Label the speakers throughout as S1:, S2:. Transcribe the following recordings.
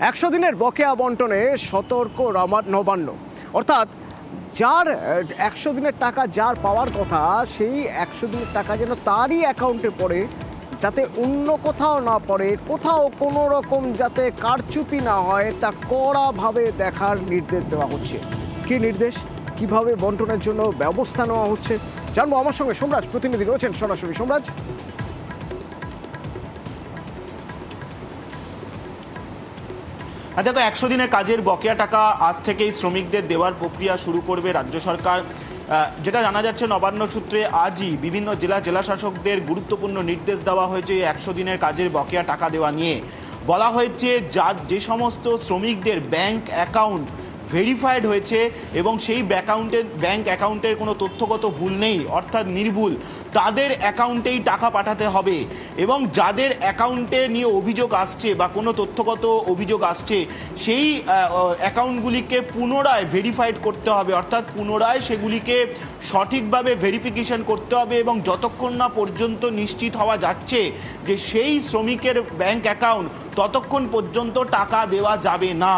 S1: 100 দিনের বকেয়া বন্টনে সতর্ক নবান্ন। অর্থাৎ যার 100 দিনের টাকা যার পাওয়ার কথা, সেই 100 দিনের টাকা যেন তারই অ্যাকাউন্টে পড়ে, যাতে অন্য কোথাও না পড়ে, কোথাও কোনো রকম যাতে কারচুপি না হয়, তা কড়াভাবে দেখার নির্দেশ দেওয়া হচ্ছে। কী নির্দেশ, কিভাবে বন্টনের জন্য ব্যবস্থা নেওয়া হচ্ছে জানবো। আমার সঙ্গে সোমরাজ প্রতিনিধি রয়েছেন সরাসরি। সোমরাজ,
S2: দেখো, 100 দিনের কাজের বকেয়া টাকা আজ থেকেই শ্রমিকদের দেওয়ার প্রক্রিয়া শুরু করবে রাজ্য সরকার। যেটা জানা যাচ্ছে, নবান্ন সূত্রে আজই বিভিন্ন জেলা শাসকদের গুরুত্বপূর্ণ নির্দেশ দেওয়া হয়েছে 100 দিনের কাজের বকেয়া টাকা দেওয়া নিয়ে। বলা হয়েছে যে সমস্ত শ্রমিকদের ব্যাংক অ্যাকাউন্ট ভেরিফাইড হয়েছে এবং সেই ব্যাংক অ্যাকাউন্টের কোনো তথ্যগত ভুল নেই, অর্থাৎ নির্ভুল, তাদের অ্যাকাউন্টেই টাকা পাঠাতে হবে। এবং যাদের অ্যাকাউন্টে নিয়ে অভিযোগ আসছে বা কোনো তথ্যগত অভিযোগ আসছে, সেই অ্যাকাউন্টগুলিকে পুনরায় ভেরিফাইড করতে হবে, অর্থাৎ পুনরায় সেগুলিকে সঠিকভাবে ভেরিফিকেশন করতে হবে। এবং যতক্ষণ না পর্যন্ত নিশ্চিত হওয়া যাচ্ছে যে সেই শ্রমিকের ব্যাংক অ্যাকাউন্ট, ততক্ষণ পর্যন্ত টাকা দেওয়া যাবে না।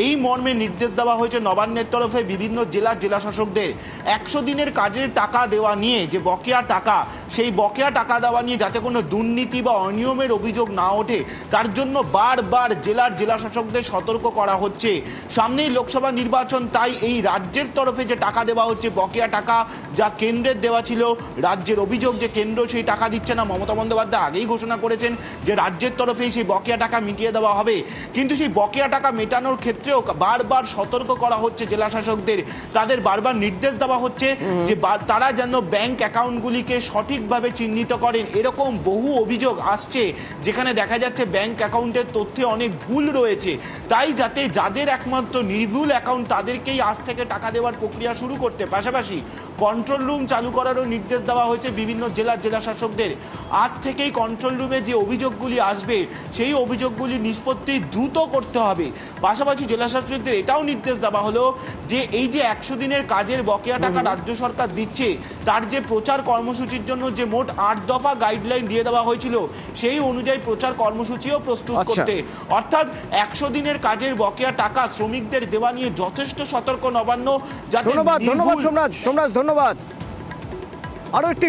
S2: এই মর্মে নির্দেশ দেওয়া হয়েছে নবান্নের তরফে বিভিন্ন জেলা শাসকদের। 100 দিনের কাজের টাকা দেওয়া নিয়ে যে বকেয়া টাকা, সেই বকেয়া টাকা দেওয়া নিয়ে যাতে কোনো দুর্নীতি বা অনিয়মের অভিযোগ না ওঠে, তার জন্য বারবার জেলা শাসকদের সতর্ক করা হচ্ছে। সামনেই লোকসভা নির্বাচন, তাই এই রাজ্যের তরফে যে টাকা দেওয়া হচ্ছে বকেয়া টাকা, যা কেন্দ্রের দেওয়া ছিল, রাজ্যের অভিযোগ যে কেন্দ্র সেই টাকা দিচ্ছে না। মমতা বন্দ্যোপাধ্যায় আগেই ঘোষণা করেছেন যে রাজ্যের তরফেই সেই বকেয়া টাকা মিটিয়ে দেওয়া হবে, কিন্তু সেই বকেয়া টাকা মেটানোর ক্ষেত্রেও বারবার সতর্ক করা হচ্ছে জেলা শাসকদের। তাদের বারবার নির্দেশ দেওয়া হচ্ছে যে তারা যেন ব্যাংক অ্যাকাউন্টগুলিকে সঠিকভাবে চিহ্নিত করেন। এরকম বহু অভিযোগ আসছে যেখানে দেখা যাচ্ছে ব্যাংক অ্যাকাউন্টের তথ্যে অনেক ভুল রয়েছে। তাই যাতে যাদের একমাত্র নির্ভুল অ্যাকাউন্ট, তাদেরকেই আজ থেকে টাকা দেওয়ার প্রক্রিয়া শুরু করতে, পাশাপাশি কন্ট্রোল রুম চালু করারও নির্দেশ দেওয়া হয়েছে বিভিন্ন জেলা শাসকদের। আজ থেকেই কন্ট্রোল রুমে যে অভিযোগগুলি আসবে, সেই অভিযোগগুলি নিষ্পত্তি দ্রুত করতে হবে। পাশাপাশি জেলা শাসকদের এটাও নির্দেশ দেওয়া হলো যে এই যে 100 দিনের কাজের বকেয়া টাকা রাজ্য সরকার দিচ্ছে, তার যে প্রচার কর্মসূচির জন্য যে মোট 8 দফা গাইডলাইন দিয়ে দেওয়া হয়েছিল, সেই অনুযায়ী প্রচার কর্মসূচিও প্রস্তুত করতে। অর্থাৎ 100 দিনের কাজের বকেয়া টাকা শ্রমিকদের দেওয়া নিয়ে যথেষ্ট সতর্ক নবান্ন। যাতে
S1: ধন্যবাদ সোমরাজ, ধন্যবাদ। আরো একটি